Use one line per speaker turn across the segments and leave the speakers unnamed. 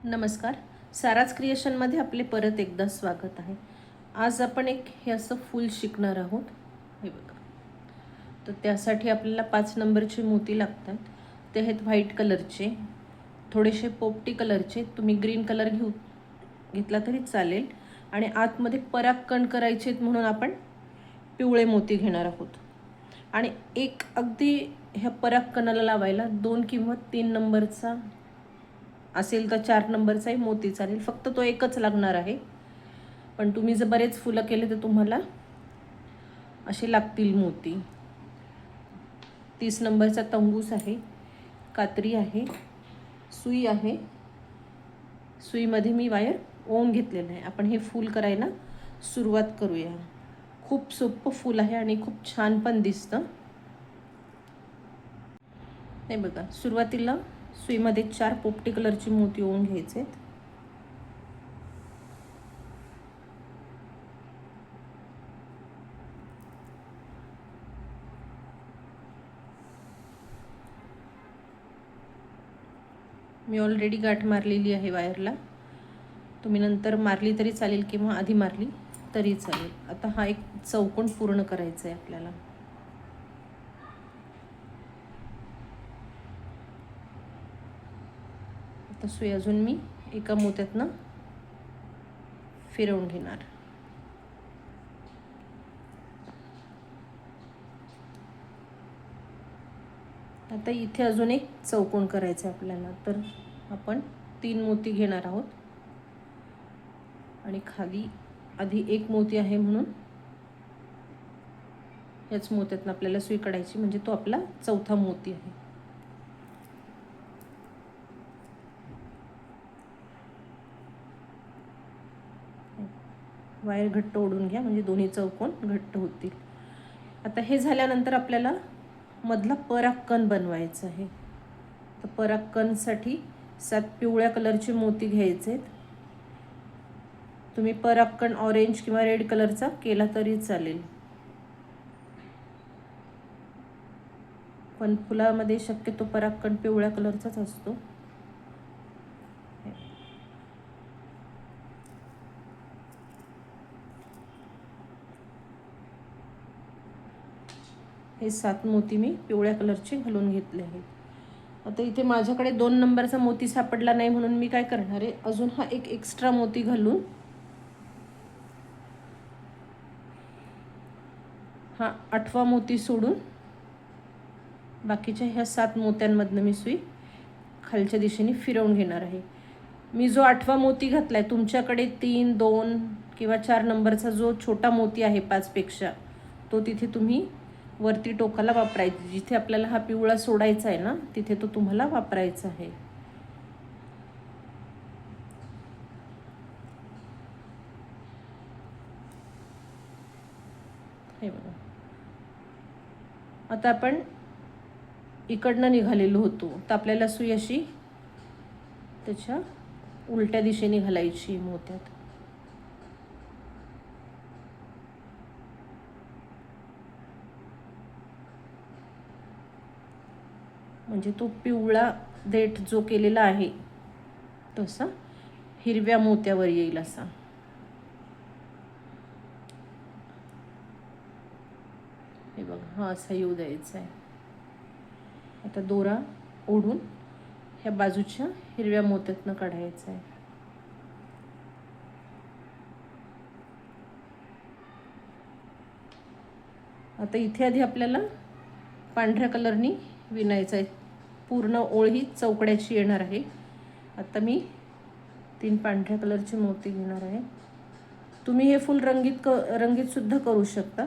नमस्कार. साराच क्रिएशनमध्ये आपले परत एकदा स्वागत आहे. आज आपण हे असं फूल शिकणार आहोत. हे बघा. तर त्यासाठी आपल्याला 5 नंबरचे मोती लागतात. ते आहेत व्हाईट कलरचे, थोडेसे पोपटी कलरचे. तुम्ही ग्रीन कलर घेतला तरी चालेल. आणि आतमध्ये परागकण करायचे आहेत म्हणून आपण पिवळे मोती घेणार आहोत. आणि एक अगदी ह्या परागकणाला लावायला 2 किंवा 3 नंबरचा असेल तर 4 नंबरचाही मोती चालेल. फक्त तो एकच लागणार आहे. पण तुम्ही जर बरेच फुलं केले तर तुम्हाला असे लागतील मोती. 30 नंबरचा तंबूस आहे, कात्री आहे, सुई आहे. सुईमध्ये मी वायर ओवून घेतलेलं आहे. आपण हे फूल करायला सुरुवात करूया. खूप सोपं फूल आहे आणि खूप छान पण दिसतं. हे बघा, सुरुवातीला सुईमध्ये 4 पोपटी कलरची मोती ओवून घ्यायचे. मी ऑलरेडी गाठ मारलेली आहे वायरला. तुम्ही नंतर मारली तरी चालेल किंवा आधी मारली तरी चालेल. आता हा एक चौकोन पूर्ण करायचा आहे आपल्याला. आता सुई अजून मी एका मोत्यातनं फिरवून घेणार. आता इथे अजून एक चौकोन करायचा आहे आपल्याला. तर आपण 3 मोती घेणार आहोत आणि खाली आधी एक मोती आहे म्हणून याच मोत्यातनं आपल्याला सुई काढायची, म्हणजे तो आपला चौथा मोती आहे. वायर घट्ट ओढून घ्या म्हणजे दोन्ही चौकोन घट्ट होतील. आता हे झाल्यानंतर आपल्याला मधला परागकण बनवायचा आहे. तर परागकणसाठी 7 पिवळ्या कलरचे मोती घ्यायचे. तुम्ही परागकण ऑरेंज किंवा रेड कलरचा केला तरी चालेल, पण फुलामध्ये शक्यतो परागकण पिवळ्या कलरचाच असतो. हे 7 मोती मी पिवळ्या कलरचे घालून घेतले आहेत. आता इथे माझ्याकडे 2 नंबरचा मोती सापडला नाही म्हणून मी काय करणार आहे, अजून हा एक एक्स्ट्रा मोती घालून हा 8वा मोती सोडून बाकीच्या ह्या 7 मोत्यांमधनं मी सुई खालच्या दिशेने फिरवून घेणार आहे. मी जो 8वा मोती घातलाय, तुमच्याकडे 3, 2 किंवा 4 नंबरचा जो छोटा मोती आहे 5 पेक्षा, तो तिथे तुम्ही वरती टोकाला वापरायचा. जिथे आपल्याला हा पिवळा सोडायचा आहे ना, तिथे तो तुम्हाला वापरायचा आहे. हे बघा. आता आपण इकडनं निघालेलो होतो, तर आपल्याला सुई अशी त्याच्या उलट्या दिशेने घालायची मोत्यात. म्हणजे तो पिवळा देठ जो केलेला आहे तसा हिरव्या मोत्यावर येईल असा. हे बघा, हा असा येऊ द्यायचा आहे. आता दोरा ओढून ह्या बाजूच्या हिरव्या मोत्यातनं काढायचा आहे. आता इथे आधी आपल्याला पांढऱ्या कलरनी विणायचं आहे. पूर्ण ओळ ही चौकड्याची येणार आहे. आता मी 3 पांढऱ्या कलरचे मोती घेणार आहे. तुम्ही हे फुल रंगीत सुद्धा करू शकता.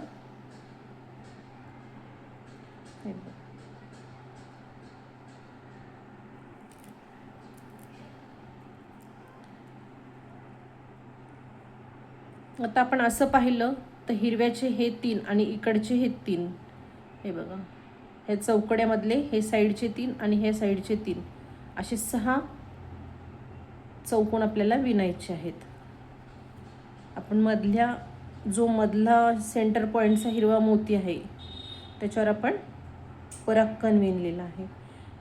आता आपण असं पाहिलं तर हिरव्याचे हे 3 आणि इकडचे हे 3, हे बघा, हे चौकड्यामधले हे साईडचे 3 आणि हे साईडचे 3, असे 6 चौकोन आपल्याला विणायचे आहेत. आपण जो मधला सेंटर पॉईंटचा हिरवा मोती आहे त्याच्यावर आपण परागकण विणलेला आहे.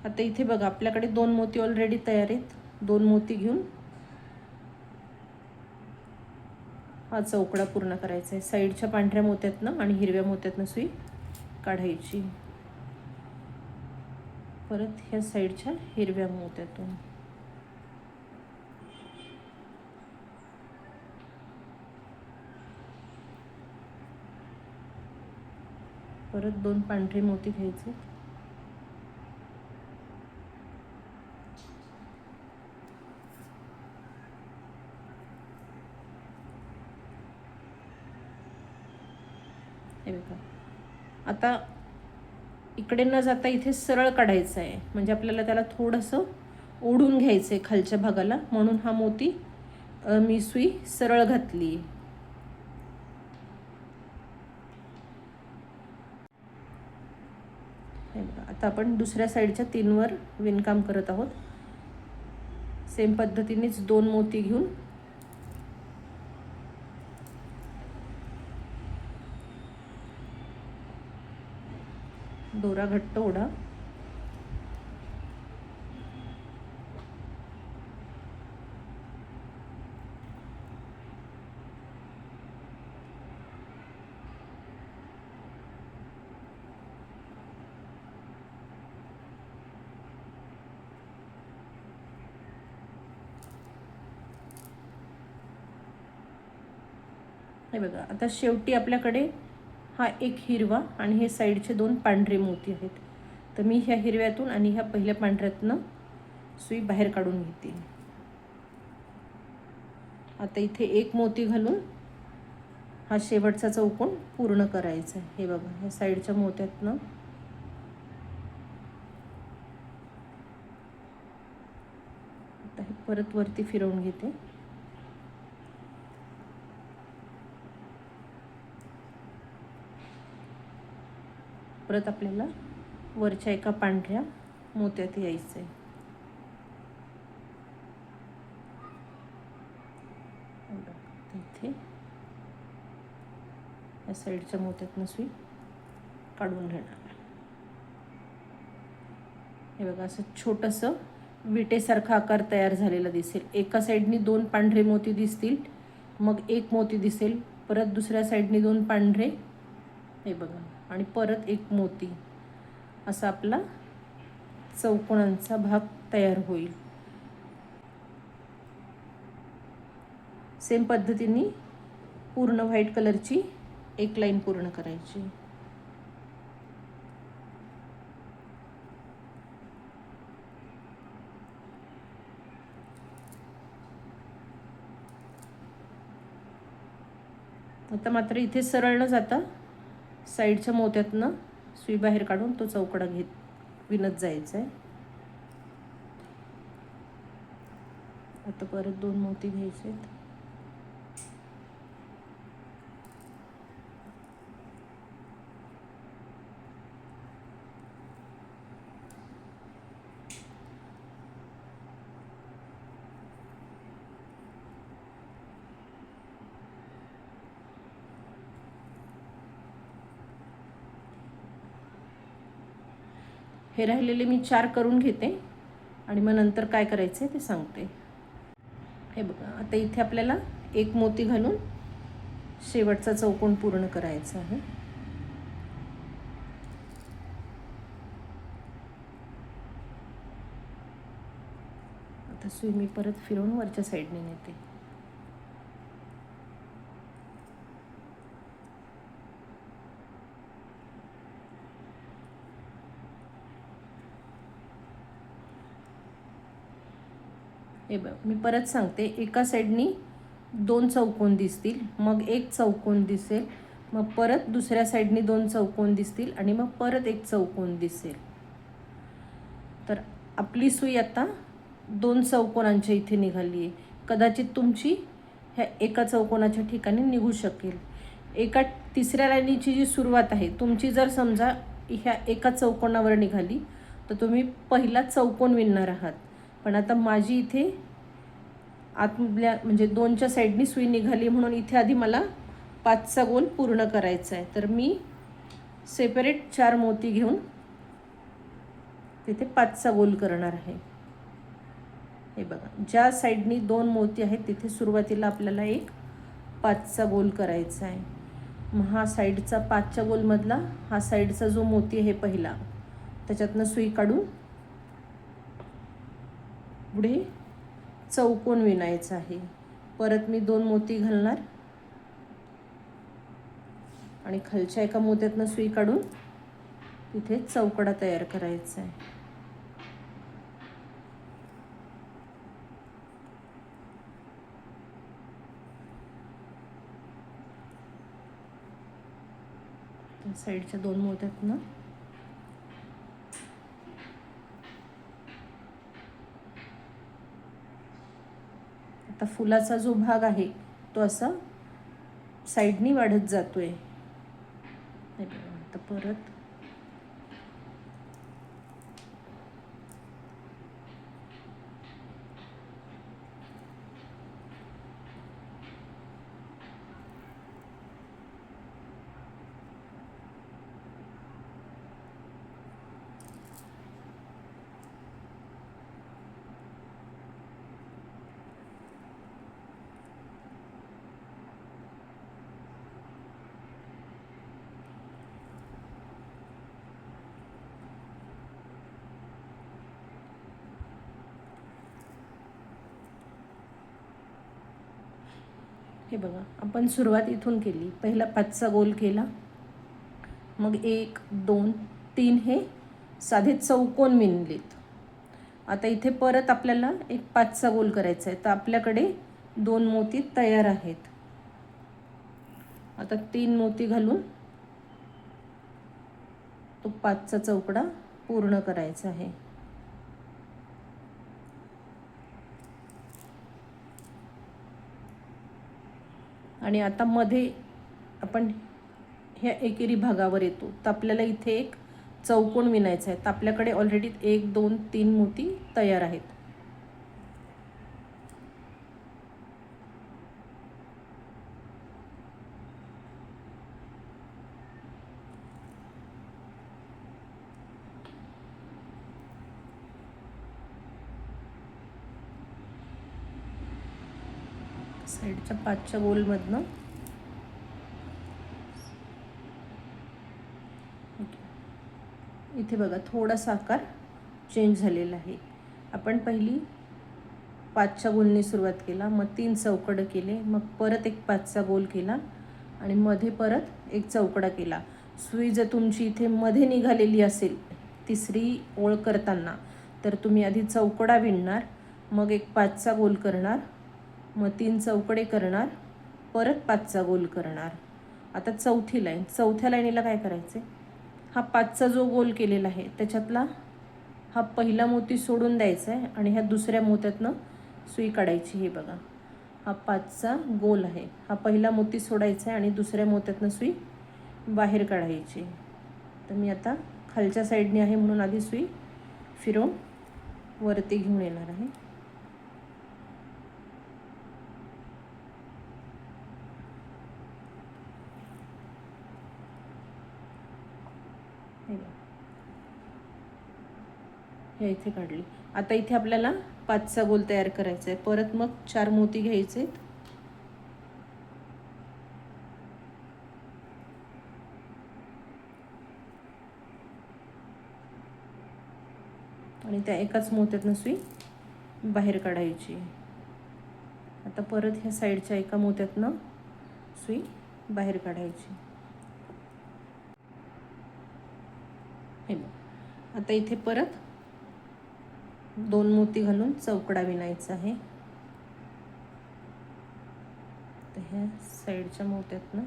आता इथे बघा, आपल्याकडे 2 मोती ऑलरेडी तयार आहेत. 2 मोती घेऊन हा चौकडा पूर्ण करायचा आहे. साईडच्या पांढऱ्या मोत्यातनं आणि हिरव्या मोत्यातनं सुई काढायची. परत ह्या साईडच्या हिरव्या मोत्यातून परत 2 पांढरे मोती घ्यायचे. हे बघा, आता इकडे न जाता इथे सरळ काढायचं आहे, म्हणजे आपल्याला त्याला थोडंसं ओढून घ्यायचं आहे खालच्या भागाला, म्हणून हा मोती मी सुई सरळ घातली. आता आपण दुसऱ्या साईडच्या 3 वर विणकाम करत आहोत. सेम पद्धतीनेच 2 मोती घेऊन दोरा घट्ट ओढा. हे बघा, आता शेवटी आपल्याकडे हा एक हिरवा आणि हे साईडचे 2 पांढरे मोती आहेत. तर मी ह्या हिरव्यातून आणि ह्या पहिल्या पांढऱ्यातनं सुई बाहेर काढून घेते. आता इथे एक मोती घालून हा शेवटचा चौकोन पूर्ण करायचा आहे. हे बघा, ह्या साईडच्या मोत्यातनं आता हे परत वरती फिरवून घेते. परत आपल्याला वरच्या एका पांढऱ्या मोत्यात यायचं आहे. इथे या साईडच्या मोत्यातनं सुई काढून घेणार. हे बघा, असं छोटंसं विटेसारखा आकार तयार झालेला दिसेल. एका साईडनी 2 पांढरे मोती दिसतील, मग एक मोती दिसेल, परत दुसऱ्या साईडनी 2 पांढरे, हे बघा, आणि परत एक मोती. असा आपला चौकोनांचा भाग तयार होईल. सेम पद्धतीने पूर्ण व्हाईट कलरची एक लाईन पूर्ण करायची. आता मात्र इथे सरळ न जाता साईडच्या मोत्यातनं सुई बाहेर काढून तो चौकडा विणत जायचा आहे. आता परत 2 मोती घ्यायचे आहेत. हे राहिलेले मी 4 करून घेते आणि मग नंतर काय करायचं ते सांगते. हे बघा, आता इथे आपल्याला एक मोती घालून शेवटचा चौकोन पूर्ण करायचा आहे. आता सुई मी परत फिरवून वरच्या साईडने नेते. हे बघ, मी परत सांगते, एका साईडनी 2 चौकोन दिसतील, मग एक चौकोन दिसेल, मग परत दुसऱ्या साईडनी 2 चौकोन दिसतील आणि मग परत एक चौकोन दिसेल. तर आपली सुई आता 2 चौकोनांच्या इथे निघाली आहे. कदाचित तुमची ह्या एका चौकोनाच्या ठिकाणी निघू शकेल. एका तिसऱ्या लाईनीची जी सुरुवात आहे तुमची, जर समजा ह्या एका चौकोनावर निघाली तर तुम्ही पहिला चौकोन विणणार आहात. पण आता माझी इथे आतल्या म्हणजे 2च्या साईडनी सुई निघाली, म्हणून इथे आधी मला 5चा गोल पूर्ण करायचा आहे. तर मी सेपरेट 4 मोती घेऊन तिथे 5चा गोल करणार आहे. हे बघा, ज्या साईडनी 2 मोती आहेत तिथे सुरुवातीला आपल्याला एक 5चा गोल करायचा आहे. मग हा साईडचा 5च्या गोलमधला हा साईडचा जो मोती आहे पहिला, त्याच्यातनं सुई काढून पुढे चौकोन विणायचा आहे. परत मी 2 मोती घालणार आणि खालच्या एका मोत्यातनं सुई काढून तिथे चौकडा तयार करायचा आहे. साईडच्या 2 मोत्यातनं आता फुलाचा जो भाग आहे तो असा साईडनी वाढत जातोय. आता परत हे बघा, आपण सुरुवात इथून केली. पहिला 5चा गोल केला, मग 1 2 3 हे साधे चौकोन विणलेत. आता इथे परत आपल्याला एक 5चा गोल करायचा आहे. तर आपल्याकडे 2 मोती तयार आहेत. आता 3 मोती घालून तो 5चा चौकडा पूर्ण करायचा आहे. आणि आता मध्ये आपण ह्या एकेरी भागावर येतो. तर आपल्याला इथे एक चौकोन विणायचा आहे. तर आपल्याकडे ऑलरेडी 1 2 3 मोती तयार आहेत. साईडच्या 5च्या गोलमधनं इथे बघा थोडासा आकार चेंज झालेला आहे. आपण पहिली 5च्या गोलने सुरुवात केला, मग 3 चौकडं केले, मग परत एक 5चा गोल केला आणि मध्ये परत एक चौकडा केला. सुई जर तुमची इथे मध्ये निघालेली असेल तिसरी ओळ करताना, तर तुम्ही आधी चौकडा विणणार, मग एक 5चा गोल करणार, मग 3 चौकडे करणार, परत 5चा गोल करणार. आता चौथी लाईन, चौथ्या लाईनीला काय करायचे, हा 5चा जो गोल केलेला आहे त्याच्यातला हा पहिला मोती सोडून द्यायचा आहे आणि ह्या दुसऱ्या मोत्यातनं सुई काढायची. हे बघा, हा 5चा गोल आहे, हा पहिला मोती सोडायचा आहे आणि दुसऱ्या मोत्यातनं सुई बाहेर काढायची. तर मी आता खालच्या साईडने आहे म्हणून आधी सुई फिरवून वरती घेऊन येणार आहे. हे इथे काढली. आता इथे आपल्याला 5चा गोल तयार करायचा आहे. परत मग 4 मोती घ्यायचे आणि त्या एकाच मोत्यातनं सुई बाहेर काढायची. आता परत ह्या साईडच्या एका मोत्यातनं सुई बाहेर काढायची. हे बघ, आता इथे परत 2 मोती घालून चौकडा विणायचा आहे. तर ह्या साईडच्या मोत्यातनं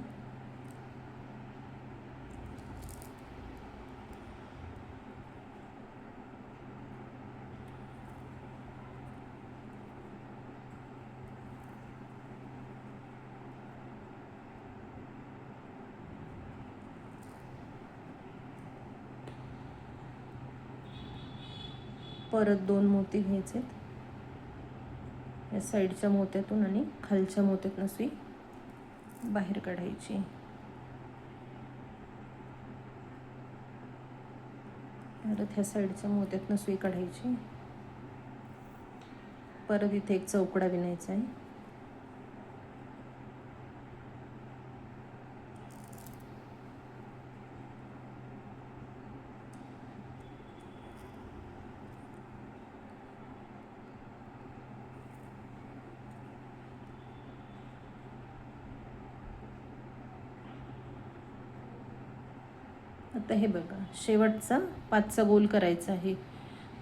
परत 2 मोती घ्यायचे या साईडच्या मोत्यातून आणि खालच्या मोत्यातून सुई बाहेर काढायची. परत ह्या साईडच्या मोत्यातून सुई काढायची. परत इथे एक चौकडा विणायचा आहे. आता हे बघा, शेवटचा 5चा गोल करायचा आहे.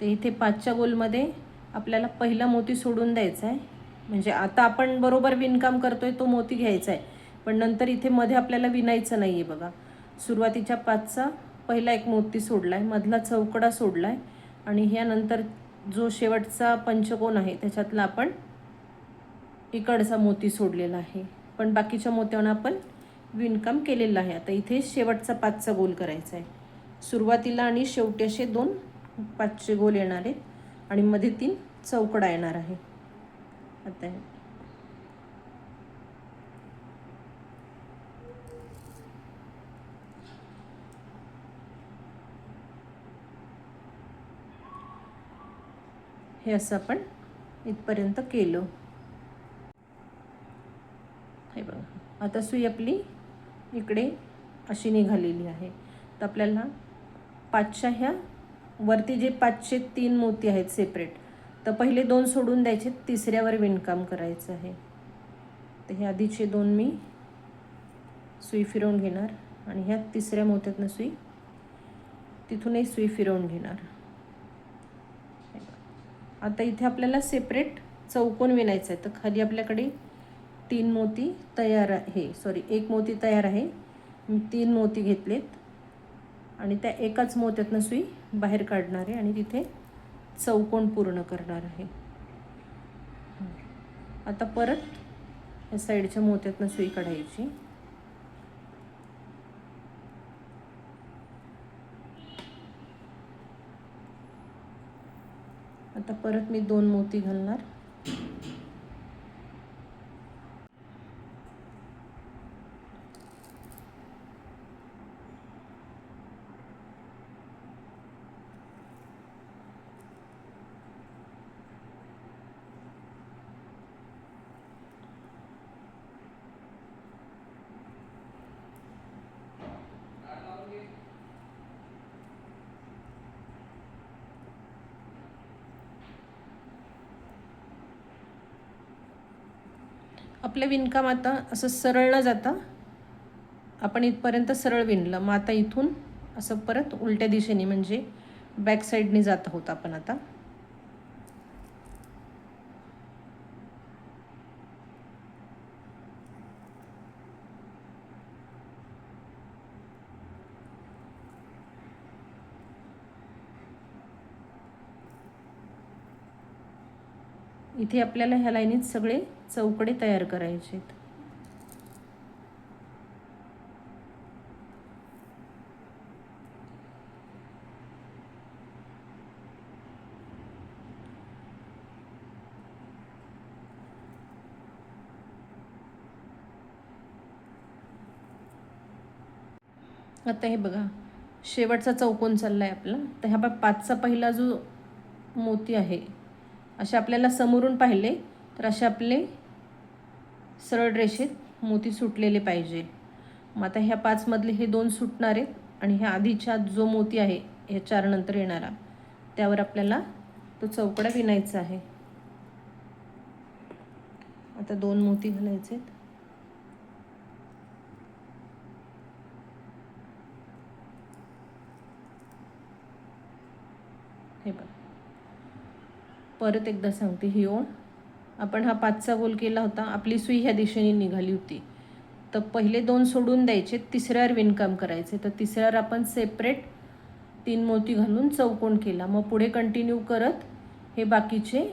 तर इथे 5च्या गोलमध्ये आपल्याला पहिला मोती सोडून द्यायचा आहे. म्हणजे आता आपण बरोबर विणकाम करतोय तो मोती घ्यायचा आहे, पण नंतर इथे मध्ये आपल्याला विणायचं नाही आहे बघा. सुरुवातीच्या 5चा पहिला एक मोती सोडला आहे, मधला चौकडा सोडला आहे आणि ह्यानंतर जो शेवटचा पंचकोन आहे त्याच्यातला आपण इकडचा मोती सोडलेला आहे, पण बाकीच्या मोत्यांना आपण विणकाम केलेलं आहे. आता इथे शेवटचा 5चा गोल करायचा आहे. सुरुवातीला आणि शेवटी असे 2 5चे गोल येणार आहेत आणि मध्ये 3 चौकडा येणार आहे. आता हे असं आपण इथपर्यंत केलं. हे बघा, आता सुई आपली इकडे अशी निघालेली आहे. तर आपल्याला 5च्या ह्या वरती जे 5चे 3 मोती आहेत सेपरेट, तर पहिले 2 सोडून द्यायचे, तिसऱ्यावर विणकाम करायचं आहे. तर हे आधीचे 2 मी सुई फिरवून घेणार आणि ह्या तिसऱ्या मोत्यातनं सुई तिथूनही सुई फिरवून घेणार. आता इथे आपल्याला सेपरेट चौकोन विणायचं आहे. तर खाली आपल्याकडे 3 मोती तयार आहे, एक मोती तयार आहे. मी 3 मोती घेतलेत आणि त्या एकाच मोत्यातनं सुई बाहेर काढणार आहे आणि तिथे चौकोन पूर्ण करणार आहे. आता परत या साईडच्या मोत्यातनं सुई काढायची. आता परत मी 2 मोती घालणार. आपलं विणकाम आता असं सरळ न जाता आपण इथपर्यंत सरळ विणलं. मग आता इथून असं परत उलट्या दिशेने म्हणजे बॅक साईडने जात आहोत आपण आता. इथे आपल्याला ह्या लाईनीत सगळे चौकडे तयार करायचे आहेत. आता हे बघा, शेवटचा चौकोन चालला आहे आपला. तर ह्या 5चा पहिला जो मोती आहे, असे आपल्याला समोरून पाहिले तर असे आपले सरळ रेषेत मोती सुटलेले पाहिजे. मग आता ह्या 5 मधले हे 2 सुटणार आहेत आणि ह्या आधीच्या जो मोती आहे ह्या 4 नंतर येणारा, त्यावर आपल्याला तो चौकडा विणायचा आहे. आता 2 मोती घालायचे आहेत. हे बघा, परत एकदा सांगते, ही ओळ आपण हा 5चा गोल केला होता. आपली सुई ह्या दिशेने निघाली होती, तर पहिले 2 सोडून द्यायचे, तिसऱ्यावर विणकाम करायचे. तर तिसऱ्यावर आपण सेपरेट 3 मोती घालून चौकोन केला. मग पुढे कंटिन्यू करत हे बाकीचे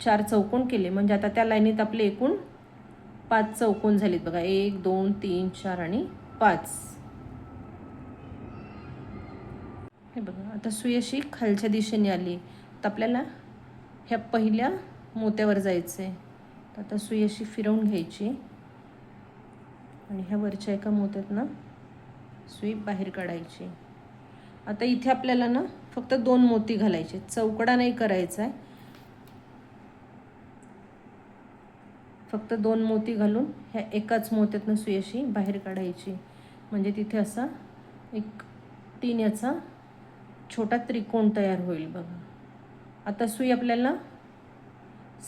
4 चौकोन केले. म्हणजे आता त्या लाईनीत आपले एकूण 5 चौकोन झालेत बघा. 1 2 3 4 आणि 5. हे बघा, आता सुई अशी खालच्या दिशेने आली. तर आपल्याला ह्या पहिल्या मोत्यावर जायचं आहे. तर आता सुई अशी फिरवून घ्यायची आणि ह्या वरच्या एका मोत्यातनं सुई बाहेर काढायची. आता इथे आपल्याला ना फक्त 2 मोती घालायचे, चौकडा नाही करायचा आहे. फक्त 2 मोती घालून ह्या एकाच मोत्यातनं सुई अशी बाहेर काढायची. म्हणजे तिथे असा एक 3 याचा छोटा त्रिकोण तयार होईल बघा. आता सुई आपल्याला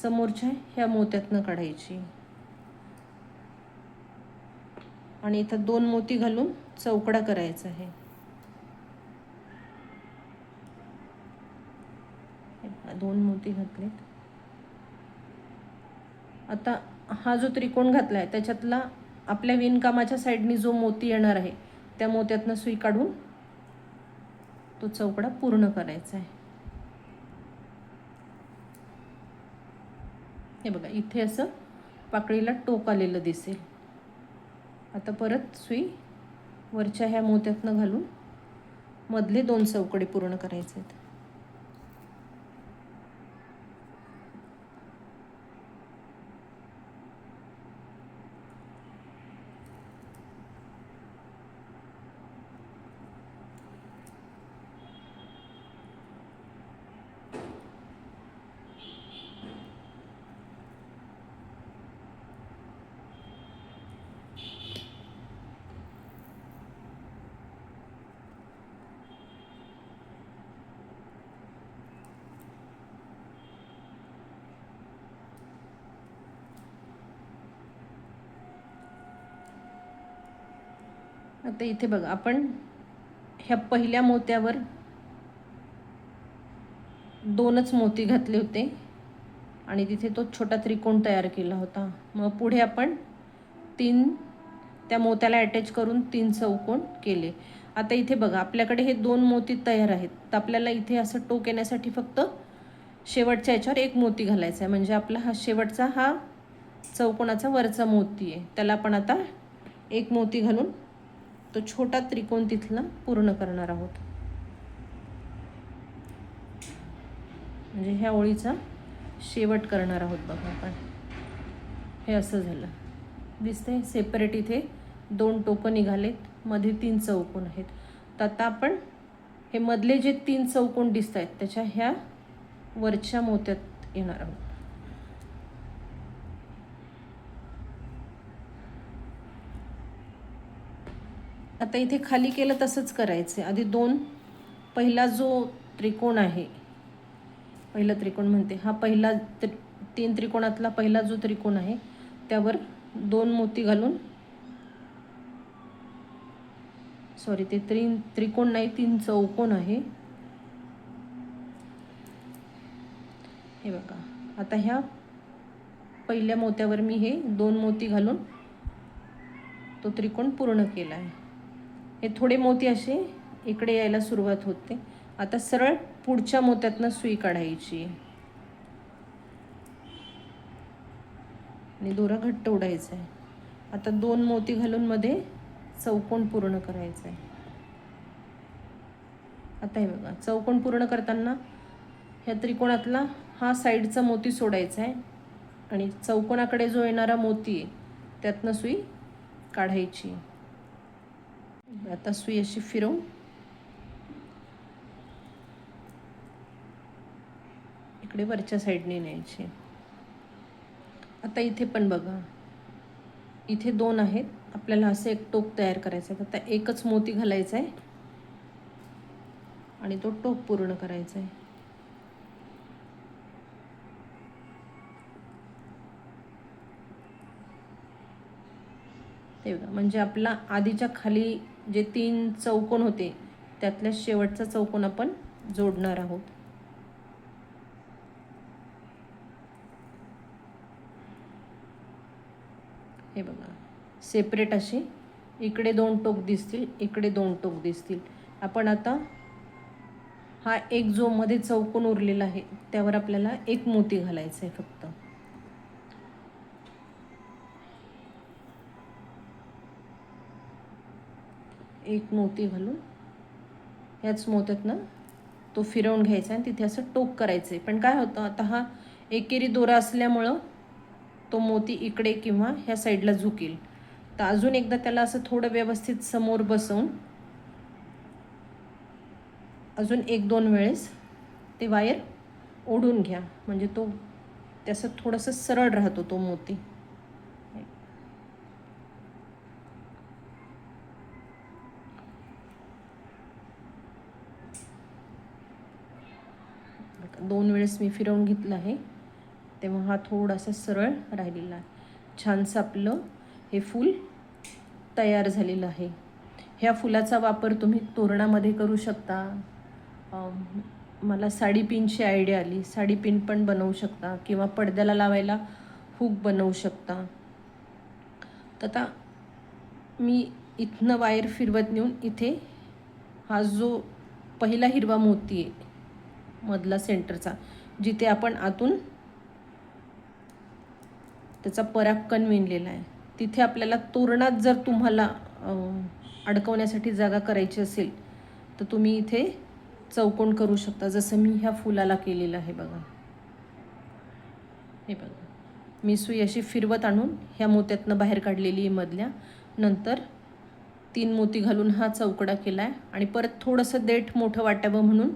समोरच्या ह्या मोत्यातनं काढायची. आणि इथं 2 मोती घालून चौकडा करायचा आहे. दोन मोती घातलेत. आता हा जो त्रिकोण घातला आहे त्याच्यातला आपल्या विणकामाच्या साईडनी जो मोती येणार आहे त्या मोत्यातनं सुई काढून तो चौकडा पूर्ण करायचा आहे. हे बघा इथे असं पाकळीला टोक आलेलं दिसेल. आता परत सुई वरच्या ह्या मोत्यातनं घालून मधले 2 चौकडे पूर्ण करायचे आहेत. आता इथे बघा आपण ह्या पहिल्या मोत्यावर 2च मोती घातले होते आणि तिथे तो छोटा त्रिकोण तयार केला होता. मग पुढे आपण 3 त्या मोत्याला अटॅच करून 3 चौकोन केले. आता इथे बघा आपल्याकडे हे 2 मोती तयार आहेत. तर आपल्याला इथे असं टोक येण्यासाठी फक्त शेवटच्या याच्यावर 1 मोती घालायचा आहे. म्हणजे आपला हा शेवटचा हा चौकोनाचा वरचा मोती आहे. त्याला आपण आता 1 मोती घालून तो छोटा त्रिकोण तिथला पूर्ण करणार आहोत. म्हणजे ह्या ओळीचा शेवट करणार आहोत. बघा आपण हे असं झालं दिसतंय. सेपरेट इथे 2 टोकं निघालेत, मध्ये 3 चौकोन आहेत. तर आता आपण हे मधले जे 3 चौकोन दिसत आहेत त्याच्या ह्या वरच्या मोत्यात येणार आहोत. आता इथे खाली केलं तसंच करायचं. आधी 2 पहिला जो त्रिकोण आहे, पहिला त्रिकोण म्हणते हा पहिला 3 त्रिकोणातला पहिला जो त्रिकोण आहे त्यावर 2 मोती घालून, सॉरी ते त्रिकोण नाही 3 चौकोन आहे. हे बघा आता ह्या पहिल्या मोत्यावर मी हे 2 मोती घालून तो त्रिकोण पूर्ण केला आहे. हे थोडे मोती असे इकडे यायला सुरुवात होते. आता सरळ पुढच्या मोत्यातनं सुई काढायची आणि दोरा घट्ट ओढायचा आहे. आता 2 मोती घालून मध्ये चौकोन पूर्ण करायचा आहे. आता हे बघा चौकोन पूर्ण करताना ह्या त्रिकोणातला हा साईडचा मोती सोडायचा आहे आणि चौकोनाकडे जो येणारा मोती आहे त्यातनं सुई काढायची. आता सुई अशी फिरवून इकडे वरच्या साईडने न्यायची. आता इथे पण बघा इथे 2 आहेत. आपल्याला असं एक टोक तयार करायचं आहे. आता एकच मोती घालायचा आहे आणि तो टोक पूर्ण करायचा आहे. ते बघा म्हणजे आपला आधीच्या खाली जे 3 चौकोन होते त्यातल्या शेवटचा चौकोन आपण जोडणार आहोत. हे बघा सेपरेट असे इकडे 2 टोक दिसतील, इकडे 2 टोक दिसतील. आपण आता हा एक जो मध्ये चौकोन उरलेला आहे त्यावर आपल्याला 1 मोती घालायचा आहे. फक्त एक मोती घालून ह्याच मोत्यातनं तो फिरवून घ्यायचा आणि तिथे असं टोक करायचं आहे. पण काय होतं आता हा एकेरी दोरा असल्यामुळं तो मोती इकडे किंवा ह्या साईडला झुकेल. तर अजून एकदा त्याला असं थोडं व्यवस्थित समोर बसवून अजून 1-2 वेळेस ते वायर ओढून घ्या. म्हणजे तो त्याचं थोडंसं सरळ राहतो तो मोती. दोन वेळेस मी फिरवून घेतलं आहे तेव्हा हा थोडासा सरळ राहिलेला आहे. छानसं आपलं हे फूल तयार झालेलं आहे. ह्या फुलाचा वापर तुम्ही तोरणामध्ये करू शकता. मला साडी पिनची आयडिया आली, साडी पिन पण बनवू शकता किंवा पडद्याला लावायला हुक बनवू शकता. तर आता मी इथनं वायर फिरवत नेऊन इथे हा जो पहिला हिरवा मोती आहे मधला सेंटरचा, जिथे आपण आतून त्याचा परागकण विणलेला आहे, तिथे आपल्याला तोरणात जर तुम्हाला अडकवण्यासाठी जागा करायची असेल तर तुम्ही इथे चौकोन करू शकता, जसं मी ह्या फुलाला केलेलं आहे बघा. हे बघा, मी सुई अशी फिरवत आणून ह्या मोत्यातनं बाहेर काढलेली आहे मधल्या. नंतर 3 मोती घालून हा चौकडा केला आहे आणि परत थोडंसं देठ मोठं वाटावं म्हणून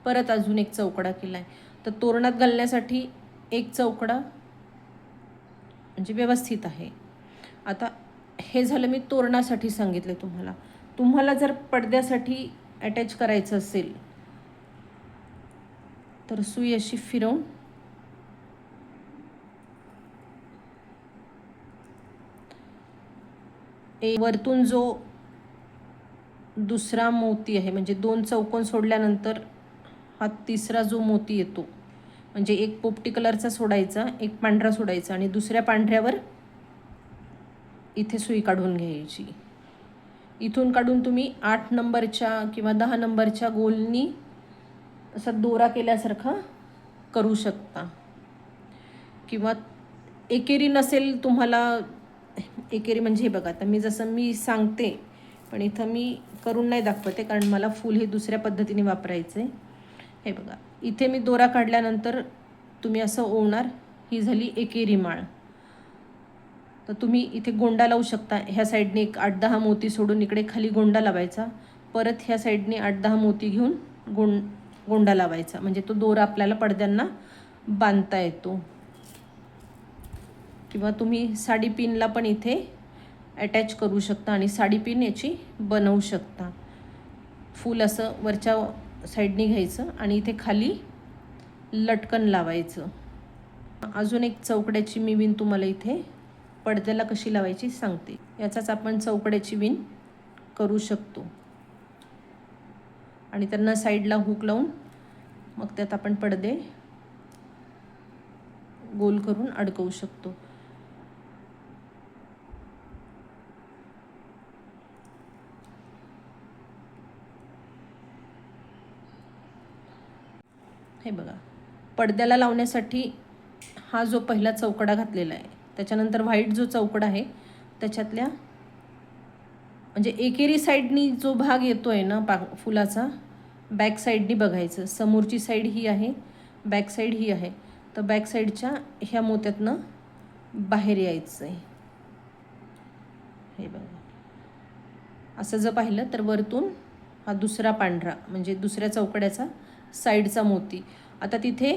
परत अजून एक चौकडा केला आहे. तर तोरणात घालण्यासाठी एक चौकडा म्हणजे व्यवस्थित आहे. आता हे झालं मी तोरणासाठी सांगितले तुम्हाला. तुम्हाला जर पडद्यासाठी अटॅच करायचं असेल तर सुई अशी फिरवून वरतून जो दुसरा मोती आहे, म्हणजे 2 चौकोन सोडल्यानंतर हा तिसरा जो मोती येतो, म्हणजे एक पोपटी कलरचा सोडायचा, एक पांढरा सोडायचा आणि दुसऱ्या पांढऱ्यावर इथे सुई काढून घ्यायची. इथून काढून तुम्ही 8 नंबरच्या किंवा 10 नंबरच्या गोलनी असा दोरा केल्यासारखा करू शकता. किंवा एकेरी नसेल तुम्हाला, एकेरी म्हणजे हे बघा, आता मी जसं मी सांगते पण इथं मी करून नाही दाखवते कारण मला फूल हे दुसऱ्या पद्धतीने वापरायचं आहे. हे बघा, इथे मी दोरा काढल्यानंतर तुम्ही असं ओवणार, ही झाली एकेरी माळ. तर तुम्ही इथे गोंडा लावू शकता. ह्या साईडने एक 8-10 मोती सोडून इकडे खाली गोंडा लावायचा, परत ह्या साईडने 8-10 मोती घेऊन गोंडा लावायचा, म्हणजे तो दोरा आपल्याला पडद्यांना बांधता येतो. किंवा तुम्ही साडी पिनला पण इथे अटॅच करू शकता आणि साडी पिन याची बनवू शकता. फूल असं वरच्या साईडने घ्यायचं आणि इथे खाली लटकन लावायचं. अजून एक चौकड्याची मी विण तुम्हाला इथे पडद्याला कशी लावायची सांगते. याचाच आपण चौकड्याची विण करू शकतो आणि त्यांना साईडला हुक लावून मग त्यात आपण पडदे गोल करून अडकवू शकतो. हे बघा, पडद्याला लावण्यासाठी हा जो पहिला चौकडा घातलेला आहे, त्याच्यानंतर व्हाईट जो चौकडा आहे त्याच्यातल्या म्हणजे एकेरी साईडनी जो भाग येतो आहे ना फुलाचा, बॅक साईडनी बघायचं. समोरची साईड ही आहे, बॅक साईड ही आहे. तर बॅक साईडच्या ह्या मोत्यातनं बाहेर यायचं आहे. हे बघा, असं जर पाहिलं तर वरतून हा दुसरा पांढरा म्हणजे दुसऱ्या चौकड्याचा साईडचा मोती. आता तिथे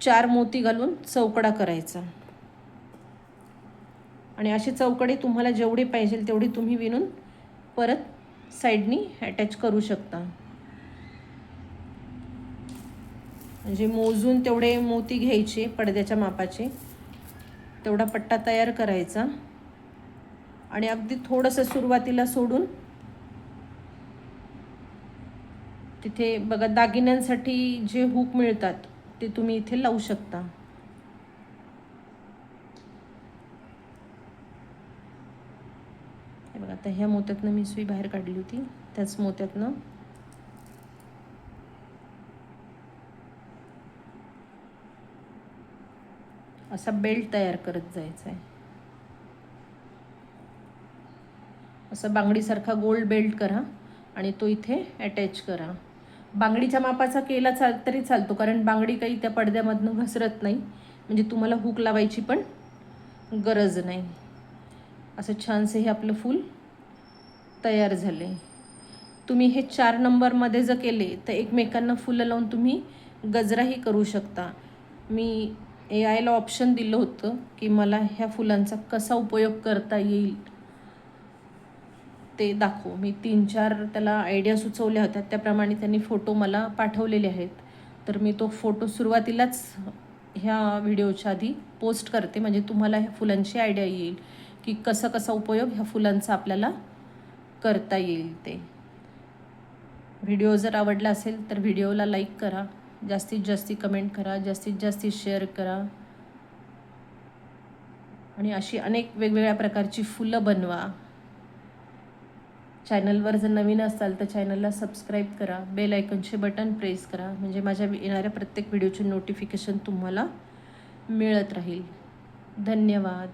4 मोती घालून चौकडा करायचा आणि असे चौकडे तुम्हाला जेवढे पाहिजे तेवढे तुम्ही विणून परत साईडनी अटॅच करू शकता. म्हणजे मोजून तेवढे मोती घ्यायचे, पडद्याच्या मापाचे, तेवढा पट्टा तयार करायचा आणि अगदी थोडंसं सुरुवातीला सोडून तिथे बघा दागिन्यांसाठी जे हुक मिळतात ते तुम्ही इथे लावू शकता. हे बघा, आता ह्या मोत्यातनं मी सुई बाहेर काढली होती, त्याच मोत्यातनं असा बेल्ट तयार करत जायचा आहे. असं बांगडीसारखा गोल्ड बेल्ट करा आणि तो इथे अटॅच करा. बांगडीच्या मापाचा केला तरी चालतो, कारण बांगडी काही त्या पडद्यामधनं घसरत नाही, म्हणजे तुम्हाला हुक लावायची पण गरज नाही. असं छानसे हे आपलं फूल तयार झाले. तुम्ही हे 4 नंबरमध्ये जर केले तर एकमेकांना फुलं लावून तुम्ही गजराही करू शकता. मी AIला ऑप्शन दिलं होतं की मला ह्या फुलांचा कसा उपयोग करता येईल ते दाखव. मी 3-4 त्याला आयडिया सुचवल्या होत्या, त्याप्रमाणे त्यांनी फोटो मला पाठवलेले आहेत. तर मी तो फोटो सुरुवातीलाच ह्या व्हिडिओच्या आधी पोस्ट करते, म्हणजे तुम्हाला ह्या फुलांची आयडिया येईल की की कसा कसा उपयोग ह्या फुलांचा आपल्याला करता येईल ते. व्हिडिओ जर आवडला असेल तर व्हिडिओला लाईक करा, जास्तीत जास्त कमेंट करा, जास्तीत जास्त शेअर करा आणि अशी अनेक वेगवेगळ्या प्रकारची फुलं बनवा. चॅनलवर जर नवीन असाल तर चॅनलला सबस्क्राईब करा, बेल आयकॉनचे बटन प्रेस करा, म्हणजे माझ्या येणाऱ्या प्रत्येक व्हिडिओची नोटिफिकेशन तुम्हाला मिळत राहील. धन्यवाद.